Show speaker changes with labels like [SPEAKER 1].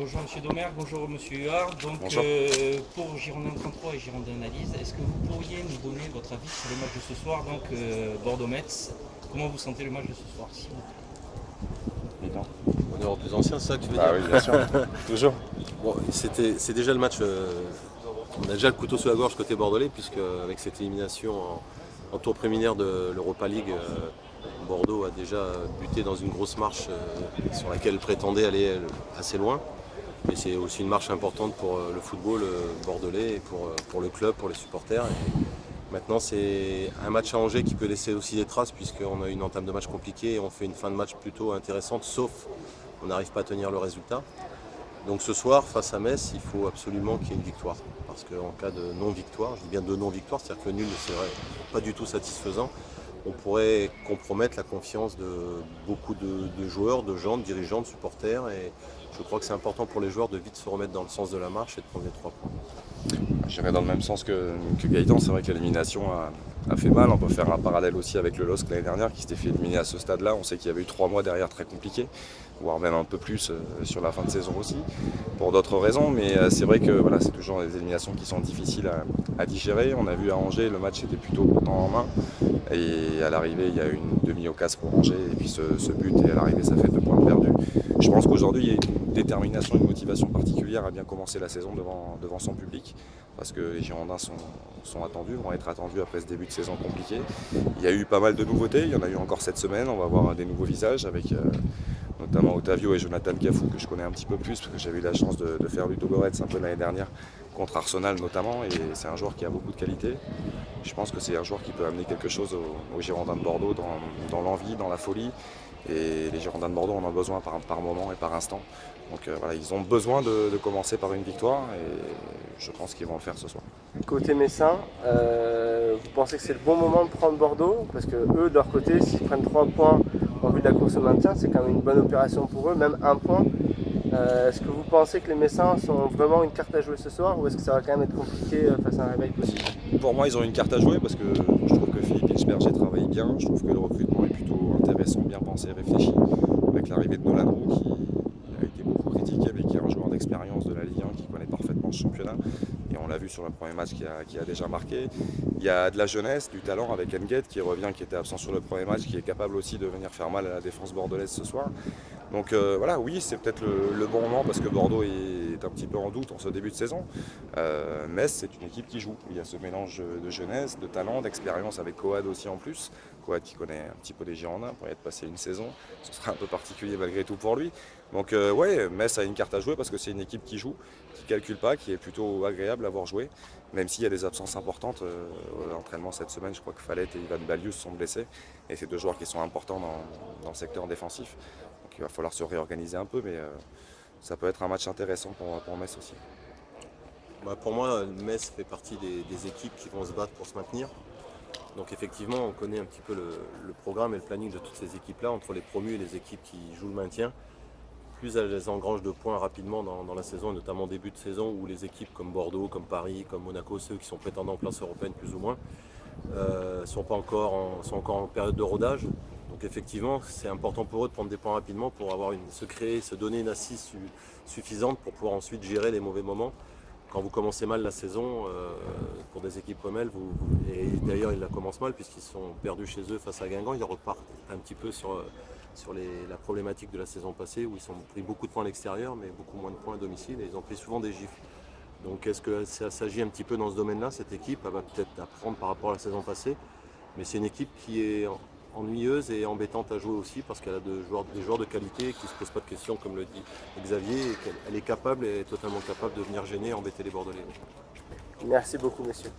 [SPEAKER 1] Bonjour Monsieur Domergue, bonjour Monsieur Huard. Donc
[SPEAKER 2] Bonjour.
[SPEAKER 1] pour Girondin 33 et Girondin Analyse, est-ce que vous pourriez nous donner votre avis sur le match de ce soir, donc Bordeaux-Metz? Comment vous sentez le match de ce soir, s'il vous plaît?
[SPEAKER 2] Dis-donc.
[SPEAKER 3] On est en plus ancien, c'est ça que tu veux
[SPEAKER 2] Ah
[SPEAKER 3] dire?
[SPEAKER 2] oui, bien sûr. Toujours.
[SPEAKER 3] Bon, c'est déjà le match. On a déjà le couteau sous la gorge côté bordelais, puisque avec cette élimination en tour préliminaire de l'Europa League, Bordeaux a déjà buté dans une grosse marche sur laquelle prétendait aller assez loin. Mais c'est aussi une marche importante pour le football bordelais et pour le club, pour les supporters. Et maintenant, c'est un match à Angers qui peut laisser aussi des traces, puisqu'on a une entame de match compliquée et on fait une fin de match plutôt intéressante, sauf on n'arrive pas à tenir le résultat. Donc ce soir, face à Metz, il faut absolument qu'il y ait une victoire. Parce qu'en cas de non-victoire, je dis bien de non-victoire, c'est-à-dire que le nul ne serait pas du tout satisfaisant, on pourrait compromettre la confiance de beaucoup de joueurs, de gens, de dirigeants, de supporters. Et je crois que c'est important pour les joueurs de vite se remettre dans le sens de la marche et de prendre les 3 points.
[SPEAKER 2] J'irai dans le même sens que Gaëtan. C'est vrai que l'élimination a fait mal. On peut faire un parallèle aussi avec le LOSC l'année dernière qui s'était fait éliminer à ce stade-là. On sait qu'il y avait eu 3 mois derrière très compliqués, voire même un peu plus sur la fin de saison aussi, pour d'autres raisons. Mais c'est vrai que voilà, c'est toujours des éliminations qui sont difficiles à digérer. On a vu à Angers, le match était plutôt pourtant en main. Et à l'arrivée, il y a eu une demi-occasion pour Angers. Et puis ce but, et à l'arrivée, ça fait 2 points de perdus. Je pense qu'aujourd'hui, il y a une détermination, une motivation particulière à bien commencer la saison devant son public. Parce que les Girondins sont attendus, vont être attendus après ce début de saison compliqué. Il y a eu pas mal de nouveautés, il y en a eu encore cette semaine. On va voir des nouveaux visages avec notamment Otavio et Jonathan Gafou, que je connais un petit peu plus, parce que j'avais eu la chance de faire Ludo Goretz un peu l'année dernière, contre Arsenal notamment, et c'est un joueur qui a beaucoup de qualité. Je pense que c'est un joueur qui peut amener quelque chose aux Girondins de Bordeaux dans l'envie, dans la folie. Et les Girondins de Bordeaux en ont besoin par moment et par instant. Donc voilà, ils ont besoin de commencer par une victoire et je pense qu'ils vont le faire ce soir.
[SPEAKER 4] Côté Messin, vous pensez que c'est le bon moment de prendre Bordeaux? Parce que eux, de leur côté, s'ils prennent 3 points en vue de la course au maintien, c'est quand même une bonne opération pour eux, même 1 point. Est-ce que vous pensez que les Messins sont vraiment une carte à jouer ce soir ou est-ce que ça va quand même être compliqué face à un réveil possible?
[SPEAKER 2] Pour moi, ils ont une carte à jouer parce que je trouve que Philippe Hinsberger travaille bien. Je trouve que le recrutement est plutôt intéressant, bien pensé, réfléchi. Avec l'arrivée de Nolan Roux qui a été beaucoup critiqué, mais qui est un joueur d'expérience de la Ligue 1 qui connaît parfaitement ce championnat. Et on l'a vu sur le premier match qui a déjà marqué. Il y a de la jeunesse, du talent avec Nguet qui revient, qui était absent sur le premier match, qui est capable aussi de venir faire mal à la défense bordelaise ce soir. Donc voilà, oui, c'est peut-être le bon moment parce que Bordeaux est un petit peu en doute en ce début de saison. Metz, c'est une équipe qui joue. Il y a ce mélange de jeunesse, de talent, d'expérience avec Coad aussi en plus. Coad qui connaît un petit peu les Girondins pour y être passé une saison. Ce sera un peu particulier malgré tout pour lui. Donc ouais, Metz a une carte à jouer parce que c'est une équipe qui joue, qui ne calcule pas, qui est plutôt agréable à voir jouer. Même s'il y a des absences importantes, l'entraînement cette semaine, je crois que Fallet et Ivan Balius sont blessés. Et c'est 2 joueurs qui sont importants dans le secteur défensif. Donc il va falloir se réorganiser un peu, mais ça peut être un match intéressant pour Metz aussi.
[SPEAKER 3] Bah, pour moi, Metz fait partie des équipes qui vont se battre pour se maintenir. Donc effectivement, on connaît un petit peu le programme et le planning de toutes ces équipes-là, entre les promus et les équipes qui jouent le maintien. Plus elles engrangent de points rapidement dans la saison, et notamment début de saison, où les équipes comme Bordeaux, comme Paris, comme Monaco, ceux qui sont prétendants en place européenne plus ou moins, sont encore en période de rodage. Donc effectivement, c'est important pour eux de prendre des points rapidement pour se donner une assise suffisante pour pouvoir ensuite gérer les mauvais moments. Quand vous commencez mal la saison, pour des équipes comme elles, et d'ailleurs ils la commencent mal puisqu'ils sont perdus chez eux face à Guingamp, ils repartent un petit peu sur la problématique de la saison passée où ils ont pris beaucoup de points à l'extérieur mais beaucoup moins de points à domicile et ils ont pris souvent des gifles. Donc est-ce que ça s'agit un petit peu dans ce domaine-là? Cette équipe elle va peut-être apprendre par rapport à la saison passée, mais c'est une équipe qui est ennuyeuse et embêtante à jouer aussi parce qu'elle a des joueurs de qualité qui ne se posent pas de questions comme le dit Xavier et qu'elle est capable et totalement capable de venir gêner et embêter les Bordelais.
[SPEAKER 4] Merci beaucoup, messieurs.